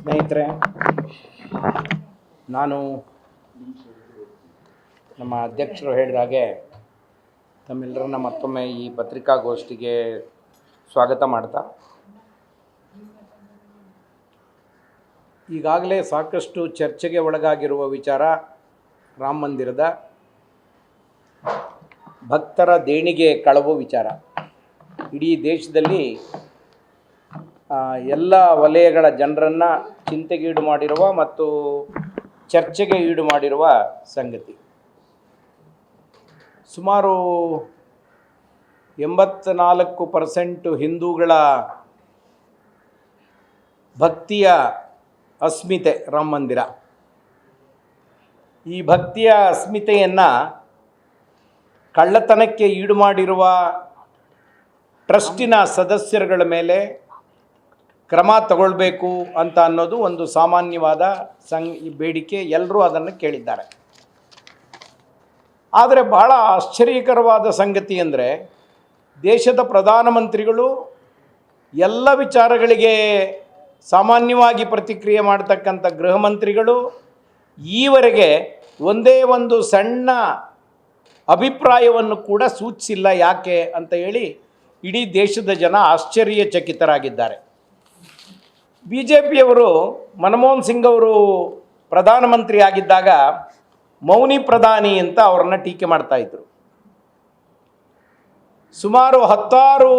ಸ್ನೇಹಿತರೆ, ನಾನು ನಮ್ಮ ಅಧ್ಯಕ್ಷರು ಹೇಳಿದಾಗೆ ತಮ್ಮೆಲ್ಲರನ್ನ ಮತ್ತೊಮ್ಮೆ ಈ ಪತ್ರಿಕಾಗೋಷ್ಠಿಗೆ ಸ್ವಾಗತ ಮಾಡ್ತಾ, ಈಗಾಗಲೇ ಸಾಕಷ್ಟು ಚರ್ಚೆಗೆ ಒಳಗಾಗಿರುವ ವಿಚಾರ ರಾಮ ಮಂದಿರದ ಭಕ್ತರ ದೇಣಿಗೆ ಕಳವು ವಿಚಾರ. ಇಡೀ ದೇಶದಲ್ಲಿ ಎಲ್ಲ ವಲಯಗಳ ಜನರನ್ನು ಚಿಂತೆಗೀಡು ಮಾಡಿರುವ ಮತ್ತು ಚರ್ಚೆಗೆ ಈಡು ಮಾಡಿರುವ ಸಂಗತಿ. ಸುಮಾರು 84% ಹಿಂದೂಗಳ ಭಕ್ತಿಯ ಅಸ್ಮಿತೆ ರಾಮ ಮಂದಿರ. ಈ ಭಕ್ತಿಯ ಅಸ್ಮಿತೆಯನ್ನು ಕಳ್ಳತನಕ್ಕೆ ಈಡು ಮಾಡಿರುವ ಟ್ರಸ್ಟಿನ ಸದಸ್ಯರುಗಳ ಮೇಲೆ ಕ್ರಮ ತಗೊಳ್ಬೇಕು ಅಂತ ಅನ್ನೋದು ಒಂದು ಸಾಮಾನ್ಯವಾದ ಬೇಡಿಕೆ. ಎಲ್ಲರೂ ಅದನ್ನು ಕೇಳಿದ್ದಾರೆ. ಆದರೆ ಬಹಳ ಆಶ್ಚರ್ಯಕರವಾದ ಸಂಗತಿ ಅಂದರೆ, ದೇಶದ ಪ್ರಧಾನಮಂತ್ರಿಗಳು ಎಲ್ಲ ವಿಚಾರಗಳಿಗೆ ಸಾಮಾನ್ಯವಾಗಿ ಪ್ರತಿಕ್ರಿಯೆ ಮಾಡ್ತಕ್ಕಂಥ ಗೃಹ ಮಂತ್ರಿಗಳು ಈವರೆಗೆ ಒಂದೇ ಒಂದು ಸಣ್ಣ ಅಭಿಪ್ರಾಯವನ್ನು ಕೂಡ ಸೂಚಿಸಿಲ್ಲ. ಯಾಕೆ ಅಂತ ಹೇಳಿ ಇಡೀ ದೇಶದ ಜನ ಆಶ್ಚರ್ಯಚಕಿತರಾಗಿದ್ದಾರೆ. BJPಯವರು ಮನಮೋಹನ್ ಸಿಂಗ್ ಅವರು ಪ್ರಧಾನಮಂತ್ರಿ ಆಗಿದ್ದಾಗ ಮೌನಿ ಪ್ರಧಾನಿ ಅಂತ ಅವರನ್ನು ಟೀಕೆ ಮಾಡ್ತಾಯಿದ್ರು. ಸುಮಾರು 16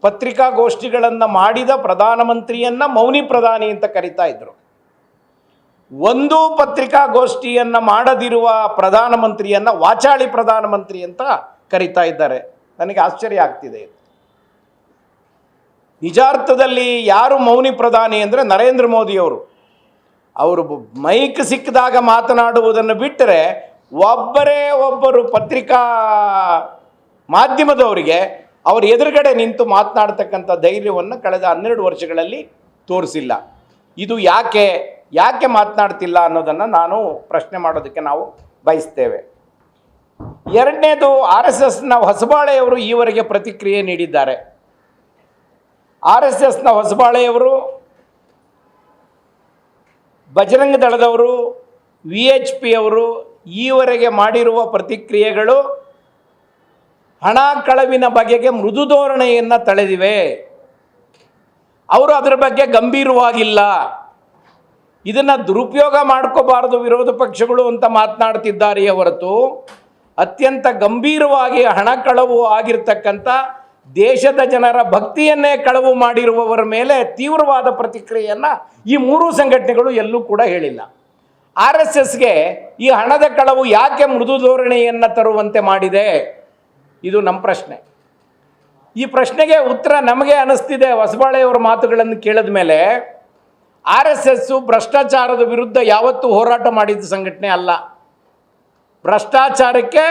ಪತ್ರಿಕಾಗೋಷ್ಠಿಗಳನ್ನು ಮಾಡಿದ ಪ್ರಧಾನಮಂತ್ರಿಯನ್ನು ಮೌನಿ ಪ್ರಧಾನಿ ಅಂತ ಕರೀತಾ ಇದ್ರು. ಒಂದು ಪತ್ರಿಕಾಗೋಷ್ಠಿಯನ್ನು ಮಾಡದಿರುವ ಪ್ರಧಾನಮಂತ್ರಿಯನ್ನು ವಾಚಾಳಿ ಪ್ರಧಾನಮಂತ್ರಿ ಅಂತ ಕರೀತಾ ಇದ್ದಾರೆ. ನನಗೆ ಆಶ್ಚರ್ಯ ಆಗ್ತಿದೆ. ನಿಜಾರ್ಥದಲ್ಲಿ ಯಾರು ಮೌನಿ ಪ್ರಧಾನಿ ಅಂದರೆ ನರೇಂದ್ರ ಮೋದಿಯವರು. ಅವರು ಮೈಕ್ ಸಿಕ್ಕಿದಾಗ ಮಾತನಾಡುವುದನ್ನು ಬಿಟ್ಟರೆ ಒಬ್ಬರು ಪತ್ರಿಕಾ ಮಾಧ್ಯಮದವರಿಗೆ ಅವರ ಎದುರುಗಡೆ ನಿಂತು ಮಾತನಾಡ್ತಕ್ಕಂಥ ಧೈರ್ಯವನ್ನು ಕಳೆದ 12 ವರ್ಷಗಳಲ್ಲಿ ತೋರಿಸಿಲ್ಲ. ಇದು ಯಾಕೆ ಮಾತನಾಡ್ತಿಲ್ಲ ಅನ್ನೋದನ್ನು ನಾನು ಪ್ರಶ್ನೆ ಮಾಡೋದಕ್ಕೆ ನಾವು ಬಯಸ್ತೇವೆ. ಎರಡನೇದು, RSSನ ಹೊಸಬಾಳೆಯವರು ಈವರೆಗೆ ಪ್ರತಿಕ್ರಿಯೆ ನೀಡಿದ್ದಾರೆ. RSSನ ಹೊಸಬಾಳೆಯವರು, ಬಜರಂಗ ದಳದವರು, VHPಯವರು ಈವರೆಗೆ ಮಾಡಿರುವ ಪ್ರತಿಕ್ರಿಯೆಗಳು ಹಣ ಕಳವಿನ ಬಗೆಗೆ ಮೃದು ಧೋರಣೆಯನ್ನು ತಳೆದಿವೆ. ಅವರು ಅದರ ಬಗ್ಗೆ ಗಂಭೀರವಾಗಿಲ್ಲ. ಇದನ್ನು ದುರುಪಯೋಗ ಮಾಡ್ಕೋಬಾರದು ವಿರೋಧ ಪಕ್ಷಗಳು ಅಂತ ಮಾತನಾಡ್ತಿದ್ದಾರೆಯೇ ಹೊರತು, ಅತ್ಯಂತ ಗಂಭೀರವಾಗಿ ಹಣ ಕಳವು ಆಗಿರ್ತಕ್ಕಂಥ ದೇಶದ ಜನರ ಭಕ್ತಿಯನ್ನೇ ಕಳವು ಮಾಡಿರುವವರ ಮೇಲೆ ತೀವ್ರವಾದ ಪ್ರತಿಕ್ರಿಯೆಯನ್ನು ಈ 3 ಸಂಘಟನೆಗಳು ಎಲ್ಲೂ ಕೂಡ ಹೇಳಿಲ್ಲ. RSSಗೆ ಈ ಹಣದ ಕಳವು ಯಾಕೆ ಮೃದು ಧೋರಣೆಯನ್ನು ತರುವಂತೆ ಮಾಡಿದೆ? ಇದು ನಮ್ಮ ಪ್ರಶ್ನೆ. ಈ ಪ್ರಶ್ನೆಗೆ ಉತ್ತರ ನಮಗೆ ಅನ್ನಿಸ್ತಿದೆ. ಹೊಸಬಾಳೆಯವರ ಮಾತುಗಳನ್ನು ಕೇಳಿದ ಮೇಲೆ RSS ಭ್ರಷ್ಟಾಚಾರದ ವಿರುದ್ಧ ಯಾವತ್ತೂ ಹೋರಾಟ ಮಾಡಿದ ಸಂಘಟನೆ ಅಲ್ಲ. ಭ್ರಷ್ಟಾಚಾರಕ್ಕೆ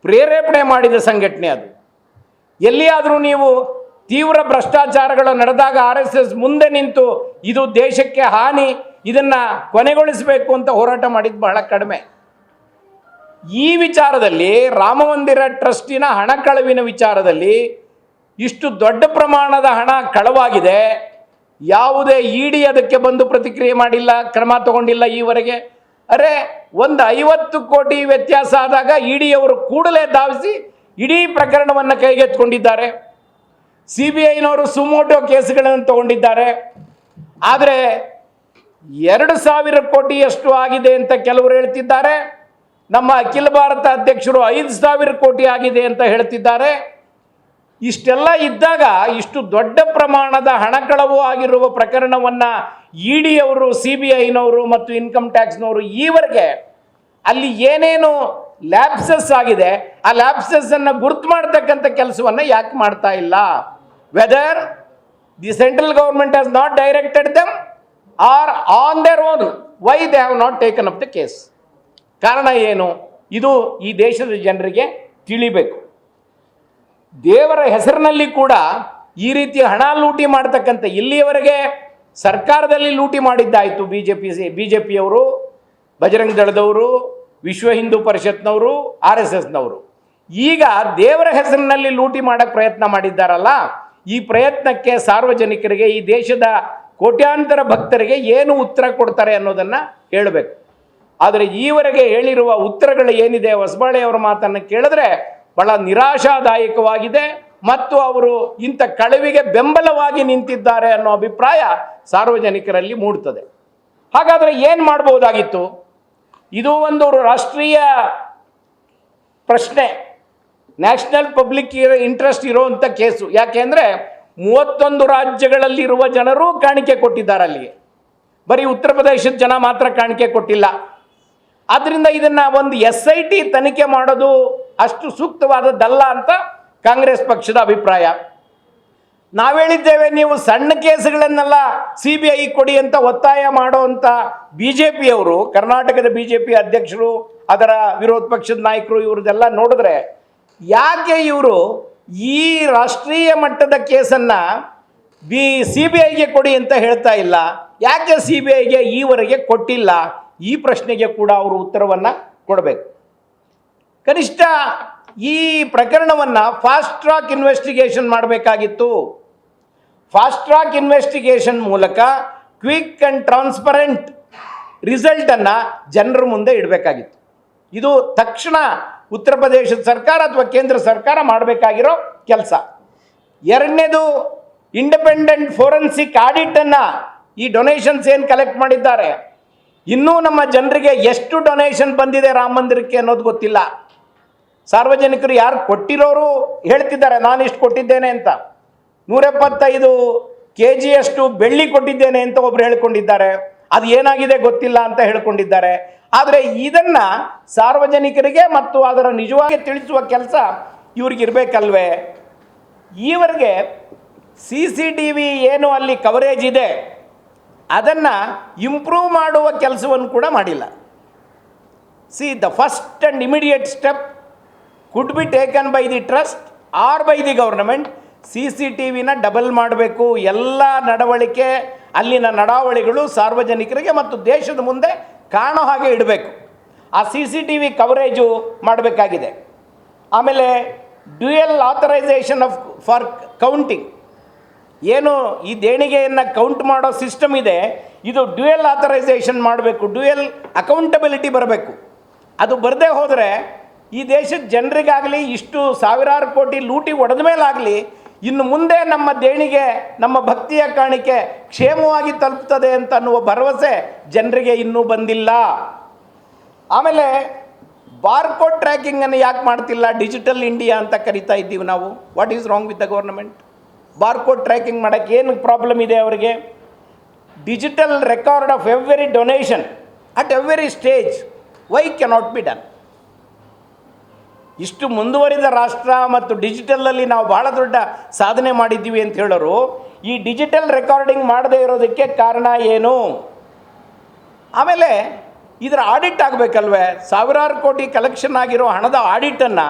ಪ್ರೇರೇಪಣೆ ಮಾಡಿದ ಸಂಘಟನೆ ಅದು. ಎಲ್ಲಿಯಾದರೂ ನೀವು ತೀವ್ರ ಭ್ರಷ್ಟಾಚಾರಗಳು ನಡೆದಾಗ RSS ಮುಂದೆ ನಿಂತು ಇದು ದೇಶಕ್ಕೆ ಹಾನಿ, ಇದನ್ನು ಕೊನೆಗೊಳಿಸಬೇಕು ಅಂತ ಹೋರಾಟ ಮಾಡಿದ್ದು ಬಹಳ ಕಡಿಮೆ. ಈ ವಿಚಾರದಲ್ಲಿ, ರಾಮ ಮಂದಿರ ಟ್ರಸ್ಟಿನ ಹಣ ಕಳವಿನ ವಿಚಾರದಲ್ಲಿ ಇಷ್ಟು ದೊಡ್ಡ ಪ್ರಮಾಣದ ಹಣ ಕಳವಾಗಿದೆ. ಯಾವುದೇ ED ಅದಕ್ಕೆ ಬಂದು ಪ್ರತಿಕ್ರಿಯೆ ಮಾಡಿಲ್ಲ, ಕ್ರಮ ತಗೊಂಡಿಲ್ಲ ಈವರೆಗೆ. ಒಂದು 50 ಕೋಟಿ ವ್ಯತ್ಯಾಸ ಆದಾಗ EDಯವರು ಕೂಡಲೇ ಧಾವಿಸಿ ಇಡೀ ಪ್ರಕರಣವನ್ನು ಕೈಗೆತ್ತಿಕೊಂಡಿದ್ದಾರೆ. CBIನವರು ಸುಮೋಟೋ ಕೇಸುಗಳನ್ನು ತಗೊಂಡಿದ್ದಾರೆ. ಆದರೆ 2,000 ಕೋಟಿಯಷ್ಟು ಆಗಿದೆ ಅಂತ ಕೆಲವರು ಹೇಳ್ತಿದ್ದಾರೆ. ನಮ್ಮ ಅಖಿಲ ಭಾರತ ಅಧ್ಯಕ್ಷರು 5,000 ಕೋಟಿ ಆಗಿದೆ ಅಂತ ಹೇಳ್ತಿದ್ದಾರೆ. ಇಷ್ಟೆಲ್ಲ ಇದ್ದಾಗ ಇಷ್ಟು ದೊಡ್ಡ ಪ್ರಮಾಣದ ಹಣ ಕಳವು ಆಗಿರುವ ಪ್ರಕರಣವನ್ನು EDಯವರು, CBIನವರು ಮತ್ತು ಇನ್ಕಮ್ ಟ್ಯಾಕ್ಸ್ನವರು ಈವರೆಗೆ ಅಲ್ಲಿ ಏನೇನು ಲ್ಯಾಪ್ಸಸ್ ಆಗಿದೆ ಆ ಲ್ಯಾಪ್ಸಸ್ಸನ್ನು ಗುರ್ತು ಮಾಡ್ತಕ್ಕಂಥ ಕೆಲಸವನ್ನು ಯಾಕೆ ಮಾಡ್ತಾ ಇಲ್ಲ? Whether the central government has not directed them are on their own, why they have not taken up the case? ಕಾರಣ ಏನು? ಇದು ಈ ದೇಶದ ಜನರಿಗೆ ತಿಳಿಬೇಕು. ದೇವರ ಹೆಸರಿನಲ್ಲಿ ಕೂಡ ಈ ರೀತಿ ಹಣ ಲೂಟಿ ಮಾಡ್ತಕ್ಕಂಥ, ಇಲ್ಲಿಯವರೆಗೆ ಸರ್ಕಾರದಲ್ಲಿ ಲೂಟಿ ಮಾಡಿದ್ದಾಯಿತು BJPಯವರು, ಬಜರಂಗ ದಳದವರು, ವಿಶ್ವ ಹಿಂದೂ ಪರಿಷತ್ನವರು, RSSನವರು. ಈಗ ದೇವರ ಹೆಸರಿನಲ್ಲಿ ಲೂಟಿ ಮಾಡೋಕ್ಕೆ ಪ್ರಯತ್ನ ಮಾಡಿದ್ದಾರಲ್ಲ, ಈ ಪ್ರಯತ್ನಕ್ಕೆ ಸಾರ್ವಜನಿಕರಿಗೆ, ಈ ದೇಶದ ಕೋಟ್ಯಾಂತರ ಭಕ್ತರಿಗೆ ಏನು ಉತ್ತರ ಕೊಡ್ತಾರೆ ಅನ್ನೋದನ್ನು ಹೇಳಬೇಕು. ಆದರೆ ಈವರೆಗೆ ಹೇಳಿರುವ ಉತ್ತರಗಳು ಏನಿದೆ, ಹೊಸಬಾಳೆಯವರ ಮಾತನ್ನು ಕೇಳಿದ್ರೆ ಬಹಳ ನಿರಾಶಾದಾಯಕವಾಗಿದೆ ಮತ್ತು ಅವರು ಇಂಥ ಕಳವಿಗೆ ಬೆಂಬಲವಾಗಿ ನಿಂತಿದ್ದಾರೆ ಅನ್ನೋ ಅಭಿಪ್ರಾಯ ಸಾರ್ವಜನಿಕರಲ್ಲಿ ಮೂಡ್ತದೆ. ಹಾಗಾದರೆ ಏನು ಮಾಡ್ಬೋದಾಗಿತ್ತು? ಇದು ಒಂದು ರಾಷ್ಟ್ರೀಯ ಪ್ರಶ್ನೆ, ನ್ಯಾಷನಲ್ ಪಬ್ಲಿಕ್ ಇಂಟ್ರೆಸ್ಟ್ ಇರೋವಂಥ ಕೇಸು. ಯಾಕೆಂದರೆ 31 ರಾಜ್ಯಗಳಲ್ಲಿರುವ ಜನರು ಕಾಣಿಕೆ ಕೊಟ್ಟಿದ್ದಾರೆ ಅಲ್ಲಿಗೆ, ಬರೀ ಉತ್ತರ ಪ್ರದೇಶದ ಜನ ಮಾತ್ರ ಕಾಣಿಕೆ ಕೊಟ್ಟಿಲ್ಲ. ಆದ್ದರಿಂದ ಇದನ್ನು ಒಂದು SIT ತನಿಖೆ ಮಾಡೋದು ಅಷ್ಟು ಸೂಕ್ತವಾದದ್ದಲ್ಲ ಅಂತ ಕಾಂಗ್ರೆಸ್ ಪಕ್ಷದ ಅಭಿಪ್ರಾಯ. ನಾವು ಹೇಳಿದ್ದೇವೆ, ನೀವು ಸಣ್ಣ ಕೇಸುಗಳನ್ನೆಲ್ಲ CBI ಕೊಡಿ ಅಂತ ಒತ್ತಾಯ ಮಾಡೋವಂಥ BJPಯವರು, ಕರ್ನಾಟಕದ BJP ಅಧ್ಯಕ್ಷರು, ಅದರ ವಿರೋಧ ಪಕ್ಷದ ನಾಯಕರು, ಇವ್ರದ್ದೆಲ್ಲ ನೋಡಿದ್ರೆ ಯಾಕೆ ಇವರು ಈ ರಾಷ್ಟ್ರೀಯ ಮಟ್ಟದ ಕೇಸನ್ನು CBIಗೆ ಕೊಡಿ ಅಂತ ಹೇಳ್ತಾ ಇಲ್ಲ? ಯಾಕೆ CBIಗೆ ಈವರೆಗೆ ಕೊಟ್ಟಿಲ್ಲ? ಈ ಪ್ರಶ್ನೆಗೆ ಕೂಡ ಅವರು ಉತ್ತರವನ್ನು ಕೊಡಬೇಕು. ಕನಿಷ್ಠ ಈ ಪ್ರಕರಣವನ್ನು ಫಾಸ್ಟ್ ಟ್ರ್ಯಾಕ್ ಇನ್ವೆಸ್ಟಿಗೇಷನ್ ಮಾಡಬೇಕಾಗಿತ್ತು. ಫಾಸ್ಟ್ ಟ್ರ್ಯಾಕ್ ಇನ್ವೆಸ್ಟಿಗೇಷನ್ ಮೂಲಕ ಕ್ವಿಕ್ ಆ್ಯಂಡ್ ಟ್ರಾನ್ಸ್ಪರೆಂಟ್ ರಿಸಲ್ಟನ್ನು ಜನರ ಮುಂದೆ ಇಡಬೇಕಾಗಿತ್ತು. ಇದು ತಕ್ಷಣ ಉತ್ತರ ಪ್ರದೇಶದ ಸರ್ಕಾರ ಅಥವಾ ಕೇಂದ್ರ ಸರ್ಕಾರ ಮಾಡಬೇಕಾಗಿರೋ ಕೆಲಸ. ಎರಡನೇದು, ಇಂಡಿಪೆಂಡೆಂಟ್ ಫೋರೆನ್ಸಿಕ್ ಆಡಿಟನ್ನು, ಈ ಡೊನೇಷನ್ಸ್ ಏನು ಕಲೆಕ್ಟ್ ಮಾಡಿದ್ದಾರೆ, ಇನ್ನೂ ನಮ್ಮ ಜನರಿಗೆ ಎಷ್ಟು ಡೊನೇಷನ್ ಬಂದಿದೆ ರಾಮ ಮಂದಿರಕ್ಕೆ ಅನ್ನೋದು ಗೊತ್ತಿಲ್ಲ. ಸಾರ್ವಜನಿಕರು ಯಾರು ಕೊಟ್ಟಿರೋರು ಹೇಳ್ತಿದ್ದಾರೆ, ನಾನು ಇಷ್ಟು ಕೊಟ್ಟಿದ್ದೇನೆ ಅಂತ. 175 kg ಬೆಳ್ಳಿ ಕೊಟ್ಟಿದ್ದೇನೆ ಅಂತ ಒಬ್ರು ಹೇಳ್ಕೊಂಡಿದ್ದಾರೆ. ಅದು ಏನಾಗಿದೆ ಗೊತ್ತಿಲ್ಲ ಅಂತ ಹೇಳ್ಕೊಂಡಿದ್ದಾರೆ. ಆದರೆ ಇದನ್ನು ಸಾರ್ವಜನಿಕರಿಗೆ ಮತ್ತು ಅದರ ನಿಜವಾಗಿ ತಿಳಿಸುವ ಕೆಲಸ ಇವ್ರಿಗೆ ಇರಬೇಕಲ್ವೇ? ಈವರೆಗೆ CCTV ಏನು ಅಲ್ಲಿ ಕವರೇಜ್ ಇದೆ ಅದನ್ನು ಇಂಪ್ರೂವ್ ಮಾಡುವ ಕೆಲಸವನ್ನು ಕೂಡ ಮಾಡಿಲ್ಲ. The first and immediate step could be taken by the trust or by the government. CCTVನ ಡಬಲ್ ಮಾಡಬೇಕು. ಎಲ್ಲ ನಡವಳಿಕೆ, ಅಲ್ಲಿನ ನಡಾವಳಿಗಳು ಸಾರ್ವಜನಿಕರಿಗೆ ಮತ್ತು ದೇಶದ ಮುಂದೆ ಕಾಣೋ ಹಾಗೆ ಇಡಬೇಕು. ಆ CCTV ಕವರೇಜು ಮಾಡಬೇಕಾಗಿದೆ. ಆಮೇಲೆ ಡ್ಯುಯಲ್ ಆಥರೈಸೇಷನ್ ಫಾರ್ ಕೌಂಟಿಂಗ್, ಏನು ಈ ದೇಣಿಗೆಯನ್ನು ಕೌಂಟ್ ಮಾಡೋ ಸಿಸ್ಟಮ್ ಇದೆ, ಇದು ಡ್ಯುಯಲ್ ಆಥರೈಸೇಷನ್ ಮಾಡಬೇಕು. ಡ್ಯುಯಲ್ ಅಕೌಂಟಬಿಲಿಟಿ ಬರಬೇಕು. ಅದು ಬರದೇ ಹೋದರೆ ಈ ದೇಶದ ಜನರಿಗಾಗಲಿ, ಇಷ್ಟು ಸಾವಿರಾರು ಕೋಟಿ ಲೂಟಿ ಹೊಡೆದ ಮೇಲಾಗಲಿ, ಇನ್ನು ಮುಂದೆ ನಮ್ಮ ದೇಣಿಗೆ, ನಮ್ಮ ಭಕ್ತಿಯ ಕಾಣಿಕೆ ಕ್ಷೇಮವಾಗಿ ತಲುಪ್ತದೆ ಅಂತ ಅನ್ನುವ ಭರವಸೆ ಜನರಿಗೆ ಇನ್ನೂ ಬಂದಿಲ್ಲ. ಆಮೇಲೆ ಬಾರ್ಕೋಡ್ ಟ್ರ್ಯಾಕಿಂಗನ್ನು ಯಾಕೆ ಮಾಡ್ತಿಲ್ಲ? ಡಿಜಿಟಲ್ ಇಂಡಿಯಾ ಅಂತ ಕರಿತಾ ಇದ್ದೀವಿ ನಾವು. What is wrong with the government? Barcode tracking ಮಾಡೋಕ್ಕೆ ಏನು ಪ್ರಾಬ್ಲಮ್ ಇದೆ ಅವರಿಗೆ? Digital record of every donation at every stage, why cannot be done? ಇಷ್ಟು ಮುಂದುವರಿದ ರಾಷ್ಟ್ರ ಮತ್ತು ಡಿಜಿಟಲಲ್ಲಿ ನಾವು ಭಾಳ ದೊಡ್ಡ ಸಾಧನೆ ಮಾಡಿದ್ದೀವಿ ಅಂತ ಹೇಳೋರು ಈ ಡಿಜಿಟಲ್ ರೆಕಾರ್ಡಿಂಗ್ ಮಾಡದೇ ಇರೋದಕ್ಕೆ ಕಾರಣ ಏನು? ಆಮೇಲೆ ಇದರ ಆಡಿಟ್ ಆಗಬೇಕಲ್ವೇ? ಸಾವಿರಾರು ಕೋಟಿ ಕಲೆಕ್ಷನ್ ಆಗಿರೋ ಹಣದ ಆಡಿಟನ್ನು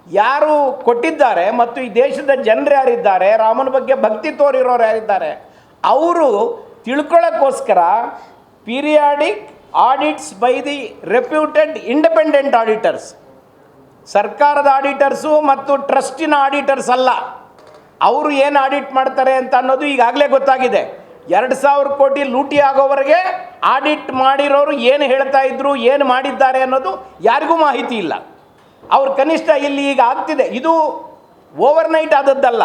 ಯಾರು ಕೊಟ್ಟಿದ್ದಾರೆ ಮತ್ತು ಈ ದೇಶದ ಜನರು ಯಾರಿದ್ದಾರೆ, ರಾಮನ ಬಗ್ಗೆ ಭಕ್ತಿ ತೋರಿರೋರು ಯಾರಿದ್ದಾರೆ, ಅವರು ತಿಳ್ಕೊಳ್ಳೋಕ್ಕೋಸ್ಕರ periodic audits by the reputed independent auditors, ಸರ್ಕಾರದ ಆಡಿಟರ್ಸು ಮತ್ತು ಟ್ರಸ್ಟಿನ ಆಡಿಟರ್ಸ್ ಅಲ್ಲ, ಅವರು ಏನು ಆಡಿಟ್ ಮಾಡ್ತಾರೆ ಅಂತ ಅನ್ನೋದು ಈಗಾಗಲೇ ಗೊತ್ತಾಗಿದೆ. 2,000 ಕೋಟಿ ಲೂಟಿ ಆಗೋವರೆಗೆ ಆಡಿಟ್ ಮಾಡಿರೋರು ಏನು ಹೇಳ್ತಾ ಇದ್ರು, ಏನು ಮಾಡಿದ್ದಾರೆ ಅನ್ನೋದು ಯಾರಿಗೂ ಮಾಹಿತಿ ಇಲ್ಲ. ಅವ್ರು ಕನಿಷ್ಠ ಇಲ್ಲಿ ಈಗ ಆಗ್ತಿದೆ, ಇದು ಓವರ್ನೈಟ್ ಆದದ್ದಲ್ಲ,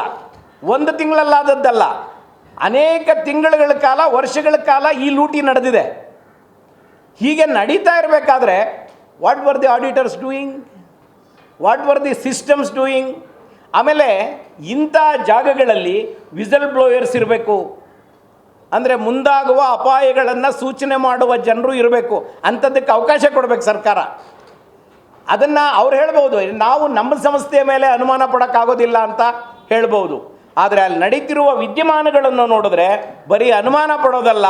ಒಂದು ತಿಂಗಳಲ್ಲಾದದ್ದಲ್ಲ, ಅನೇಕ ತಿಂಗಳುಗಳ ಕಾಲ, ವರ್ಷಗಳ ಕಾಲ ಈ ಲೂಟಿ ನಡೆದಿದೆ. ಹೀಗೆ ನಡೀತಾ ಇರಬೇಕಾದ್ರೆ what were the auditors doing, what were the systems doing? ಆಮೇಲೆ ಇಂಥ ಜಾಗಗಳಲ್ಲಿ ವಿಸಲ್ ಬ್ಲೋಯರ್ಸ್ ಇರಬೇಕು, ಅಂದರೆ ಮುಂದಾಗುವ ಅಪಾಯಗಳನ್ನು ಸೂಚನೆ ಮಾಡುವ ಜನರು ಇರಬೇಕು. ಅಂಥದ್ದಕ್ಕೆ ಅವಕಾಶ ಕೊಡಬೇಕು ಸರ್ಕಾರ. ಅದನ್ನು ಅವ್ರು ಹೇಳ್ಬೋದು, ನಾವು ನಮ್ಮ ಸಂಸ್ಥೆಯ ಮೇಲೆ ಅನುಮಾನ ಪಡೋಕ್ಕಾಗೋದಿಲ್ಲ ಅಂತ ಹೇಳ್ಬೋದು. ಆದರೆ ಅಲ್ಲಿ ನಡೀತಿರುವ ವಿದ್ಯಮಾನಗಳನ್ನು ನೋಡಿದ್ರೆ ಬರೀ ಅನುಮಾನ ಪಡೋದಲ್ಲ,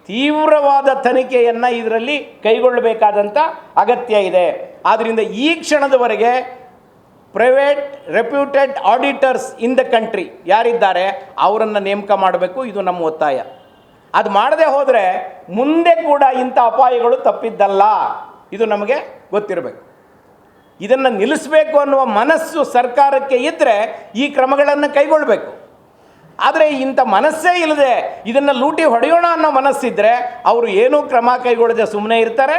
ತೀವ್ರವಾದ ತನಿಖೆಯನ್ನು ಇದರಲ್ಲಿ ಕೈಗೊಳ್ಳಬೇಕಾದಂಥ ಅಗತ್ಯ ಇದೆ. ಆದ್ದರಿಂದ ಈ ಕ್ಷಣದವರೆಗೆ private reputed auditors in the country ಯಾರಿದ್ದಾರೆ ಅವರನ್ನು ನೇಮಕ ಮಾಡಬೇಕು. ಇದು ನಮ್ಮ ಒತ್ತಾಯ. ಅದು ಮಾಡದೆ ಹೋದರೆ ಮುಂದೆ ಕೂಡ ಇಂಥ ಅಪಾಯಗಳು ತಪ್ಪಿದ್ದಲ್ಲ, ಇದು ನಮಗೆ ಗೊತ್ತಿರಬೇಕು. ಇದನ್ನು ನಿಲ್ಲಿಸಬೇಕು ಅನ್ನುವ ಮನಸ್ಸು ಸರ್ಕಾರಕ್ಕೆ ಇದ್ದರೆ ಈ ಕ್ರಮಗಳನ್ನು ಕೈಗೊಳ್ಳಬೇಕು. ಆದರೆ ಇಂಥ ಮನಸ್ಸೇ ಇಲ್ಲದೆ ಇದನ್ನು ಲೂಟಿ ಹೊಡೆಯೋಣ ಅನ್ನೋ ಮನಸ್ಸಿದ್ರೆ ಅವರು ಏನೂ ಕ್ರಮ ಕೈಗೊಳ್ಳದೆ ಸುಮ್ಮನೆ ಇರ್ತಾರೆ.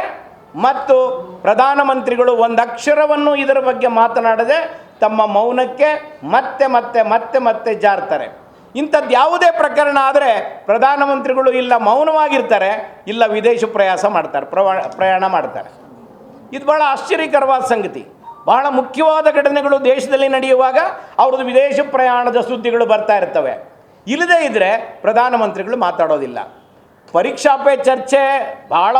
ಮತ್ತು ಪ್ರಧಾನಮಂತ್ರಿಗಳು ಒಂದು ಅಕ್ಷರವನ್ನು ಇದರ ಬಗ್ಗೆ ಮಾತನಾಡದೆ ತಮ್ಮ ಮೌನಕ್ಕೆ ಮತ್ತೆ ಮತ್ತೆ ಮತ್ತೆ ಮತ್ತೆ ಜಾರ್ತಾರೆ. ಇಂಥದ್ದು ಯಾವುದೇ ಪ್ರಕರಣ ಆದರೆ ಪ್ರಧಾನಮಂತ್ರಿಗಳು ಇಲ್ಲ ಮೌನವಾಗಿರ್ತಾರೆ, ಇಲ್ಲ ವಿದೇಶ ಪ್ರಯಾಣ ಮಾಡ್ತಾರೆ. ಇದು ಭಾಳ ಆಶ್ಚರ್ಯಕರವಾದ ಸಂಗತಿ. ಬಹಳ ಮುಖ್ಯವಾದ ಘಟನೆಗಳು ದೇಶದಲ್ಲಿ ನಡೆಯುವಾಗ ಅವ್ರದ್ದು ವಿದೇಶ ಪ್ರಯಾಣದ ಸುದ್ದಿಗಳು ಬರ್ತಾ ಇರ್ತವೆ. ಇಲ್ಲದೇ ಇದ್ದರೆ ಪ್ರಧಾನಮಂತ್ರಿಗಳು ಮಾತಾಡೋದಿಲ್ಲ. ಪರೀಕ್ಷಾ ಪೇ ಚರ್ಚೆ ಭಾಳ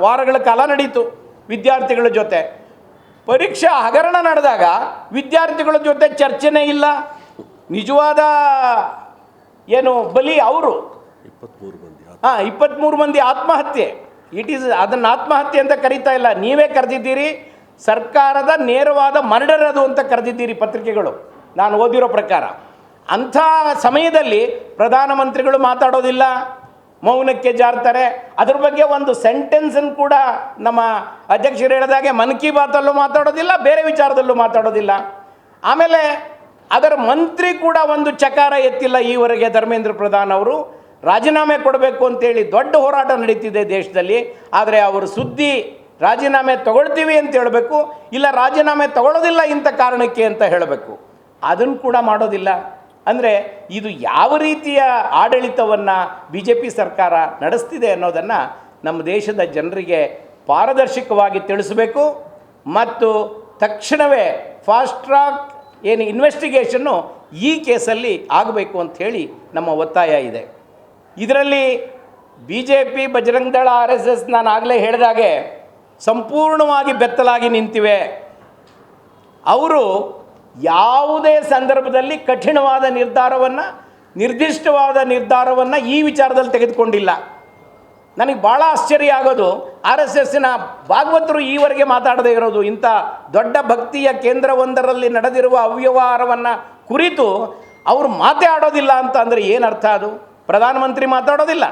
ವಾರಗಳ ಕಾಲ ನಡೀತು ವಿದ್ಯಾರ್ಥಿಗಳ ಜೊತೆ. ಪರೀಕ್ಷಾ ಹಗರಣ ನಡೆದಾಗ ವಿದ್ಯಾರ್ಥಿಗಳ ಜೊತೆ ಚರ್ಚೆನೇ ಇಲ್ಲ. ನಿಜವಾದ ಏನು ಬಲಿ ಅವರು 23 ಮಂದಿ ಆತ್ಮಹತ್ಯೆ. ಅದನ್ನು ಆತ್ಮಹತ್ಯೆ ಅಂತ ಕರೀತಾ ಇಲ್ಲ, ನೀವೇ ಕರೆದಿದ್ದೀರಿ. ಸರ್ಕಾರದ ನೇರವಾದ ಮರ್ಡರ್ ಅದು ಅಂತ ಕರೆದಿದ್ದೀರಿ ಪತ್ರಿಕೆಗಳು, ನಾನು ಓದಿರೋ ಪ್ರಕಾರ. ಅಂಥ ಸಮಯದಲ್ಲಿ ಪ್ರಧಾನಮಂತ್ರಿಗಳು ಮಾತಾಡೋದಿಲ್ಲ, ಮೌನಕ್ಕೆ ಜಾರ್ತಾರೆ. ಅದ್ರ ಬಗ್ಗೆ ಒಂದು ಸೆಂಟೆನ್ಸನ್ನು ಕೂಡ ನಮ್ಮ ಅಧ್ಯಕ್ಷರು ಹೇಳಿದಾಗೆ ಮನ್ ಕಿ ಬಾತಲ್ಲೂ ಮಾತಾಡೋದಿಲ್ಲ, ಬೇರೆ ವಿಚಾರದಲ್ಲೂ ಮಾತಾಡೋದಿಲ್ಲ. ಆಮೇಲೆ ಅದರ ಮಂತ್ರಿ ಕೂಡ ಒಂದು ಚಕಾರ ಎತ್ತಿಲ್ಲ ಈವರೆಗೆ. ಧರ್ಮೇಂದ್ರ ಪ್ರಧಾನ್ ಅವರು ರಾಜೀನಾಮೆ ಕೊಡಬೇಕು ಅಂತೇಳಿ ದೊಡ್ಡ ಹೋರಾಟ ನಡೀತಿದೆ ದೇಶದಲ್ಲಿ. ಆದರೆ ಅವರು ಸುದ್ದಿ ರಾಜೀನಾಮೆ ತಗೊಳ್ತೀವಿ ಅಂತ ಹೇಳಬೇಕು, ಇಲ್ಲ ರಾಜೀನಾಮೆ ತಗೊಳ್ಳೋದಿಲ್ಲ ಇಂಥ ಕಾರಣಕ್ಕೆ ಅಂತ ಹೇಳಬೇಕು. ಅದನ್ನು ಕೂಡ ಮಾಡೋದಿಲ್ಲ. ಅಂದರೆ ಇದು ಯಾವ ರೀತಿಯ ಆಡಳಿತವನ್ನು BJP ಸರ್ಕಾರ ನಡೆಸ್ತಿದೆ ಅನ್ನೋದನ್ನು ನಮ್ಮ ದೇಶದ ಜನರಿಗೆ ಪಾರದರ್ಶಕವಾಗಿ ತಿಳಿಸಬೇಕು. ಮತ್ತು ತಕ್ಷಣವೇ ಫಾಸ್ಟ್ ಟ್ರ್ಯಾಕ್ ಏನು ಇನ್ವೆಸ್ಟಿಗೇಷನ್ನು ಈ ಕೇಸಲ್ಲಿ ಆಗಬೇಕು ಅಂಥೇಳಿ ನಮ್ಮ ಒತ್ತಾಯ ಇದೆ. ಇದರಲ್ಲಿ BJP, ಬಜರಂಗ ದಳ, RSS ನಾನು ಆಗಲೇ ಹೇಳಿದಾಗೆ ಸಂಪೂರ್ಣವಾಗಿ ಬೆತ್ತಲಾಗಿ ನಿಂತಿವೆ. ಅವರು ಯಾವುದೇ ಸಂದರ್ಭದಲ್ಲಿ ಕಠಿಣವಾದ ನಿರ್ದಿಷ್ಟವಾದ ನಿರ್ಧಾರವನ್ನು ಈ ವಿಚಾರದಲ್ಲಿ ತೆಗೆದುಕೊಂಡಿಲ್ಲ. ನನಗೆ ಭಾಳ ಆಶ್ಚರ್ಯ ಆಗೋದು RSSನ ಭಾಗವತರು ಈವರೆಗೆ ಮಾತಾಡದೇ ಇರೋದು. ಇಂಥ ದೊಡ್ಡ ಭಕ್ತಿಯ ಕೇಂದ್ರವೊಂದರಲ್ಲಿ ನಡೆದಿರುವ ಅವ್ಯವಹಾರವನ್ನು ಕುರಿತು ಅವರು ಮಾತೇ ಆಡೋದಿಲ್ಲ ಅಂತ ಅಂದರೆ ಏನರ್ಥ? ಅದು ಪ್ರಧಾನಮಂತ್ರಿ ಮಾತಾಡೋದಿಲ್ಲ,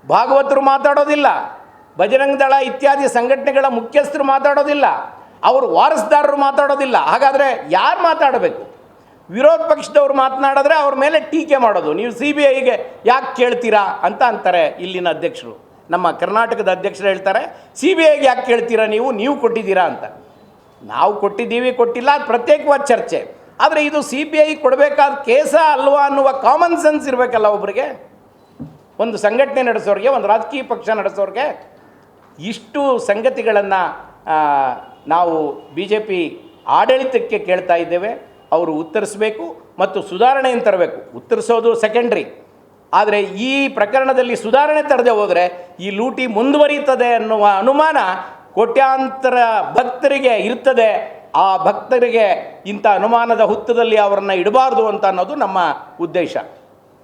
ಭಾಗವತರು ಮಾತಾಡೋದಿಲ್ಲ, ಬಜರಂಗ ದಳ ಇತ್ಯಾದಿ ಸಂಘಟನೆಗಳ ಮುಖ್ಯಸ್ಥರು ಮಾತಾಡೋದಿಲ್ಲ, ಅವರು ವಾರಸ್ದಾರರು ಮಾತಾಡೋದಿಲ್ಲ. ಹಾಗಾದರೆ ಯಾರು ಮಾತಾಡಬೇಕು? ವಿರೋಧ ಪಕ್ಷದವ್ರು ಮಾತನಾಡಿದ್ರೆ ಅವ್ರ ಮೇಲೆ ಟೀಕೆ ಮಾಡೋದು. ನೀವು CBIಗೆ ಯಾಕೆ ಕೇಳ್ತೀರಾ ಅಂತ ಅಂತಾರೆ ಇಲ್ಲಿನ ಅಧ್ಯಕ್ಷರು. ನಮ್ಮ ಕರ್ನಾಟಕದ ಅಧ್ಯಕ್ಷರು ಹೇಳ್ತಾರೆ, CBIಗೆ ಯಾಕೆ ಕೇಳ್ತೀರಾ, ನೀವು ಕೊಟ್ಟಿದ್ದೀರಾ ಅಂತ. ನಾವು ಕೊಟ್ಟಿದ್ದೀವಿ ಕೊಟ್ಟಿಲ್ಲ ಅದು ಪ್ರತ್ಯೇಕವಾದ ಚರ್ಚೆ. ಆದರೆ ಇದು CBI ಕೊಡಬೇಕಾದ ಕೇಸ ಅಲ್ವಾ ಅನ್ನುವ ಕಾಮನ್ ಸೆನ್ಸ್ ಇರಬೇಕಲ್ಲ ಒಬ್ಬರಿಗೆ. ಒಂದು ಸಂಘಟನೆ ನಡೆಸೋರಿಗೆ, ಒಂದು ರಾಜಕೀಯ ಪಕ್ಷ ನಡೆಸೋರಿಗೆ ಇಷ್ಟು ಸಂಗತಿಗಳನ್ನು ನಾವು BJP ಆಡಳಿತಕ್ಕೆ ಕೇಳ್ತಾ ಇದ್ದೇವೆ. ಅವರು ಉತ್ತರಿಸಬೇಕು ಮತ್ತು ಸುಧಾರಣೆಯನ್ನು ತರಬೇಕು. ಉತ್ತರಿಸೋದು ಸೆಕೆಂಡ್ರಿ, ಆದರೆ ಈ ಪ್ರಕರಣದಲ್ಲಿ ಸುಧಾರಣೆ ತರದೆ ಹೋದರೆ ಈ ಲೂಟಿ ಮುಂದುವರಿಯುತ್ತದೆ ಅನ್ನುವ ಅನುಮಾನ ಕೋಟ್ಯಾಂತರ ಭಕ್ತರಿಗೆ ಇರ್ತದೆ. ಆ ಭಕ್ತರಿಗೆ ಇಂಥ ಅನುಮಾನದ ಹುತ್ತದಲ್ಲಿ ಅವರನ್ನು ಇಡಬಾರ್ದು ಅಂತ ಅನ್ನೋದು ನಮ್ಮ ಉದ್ದೇಶ.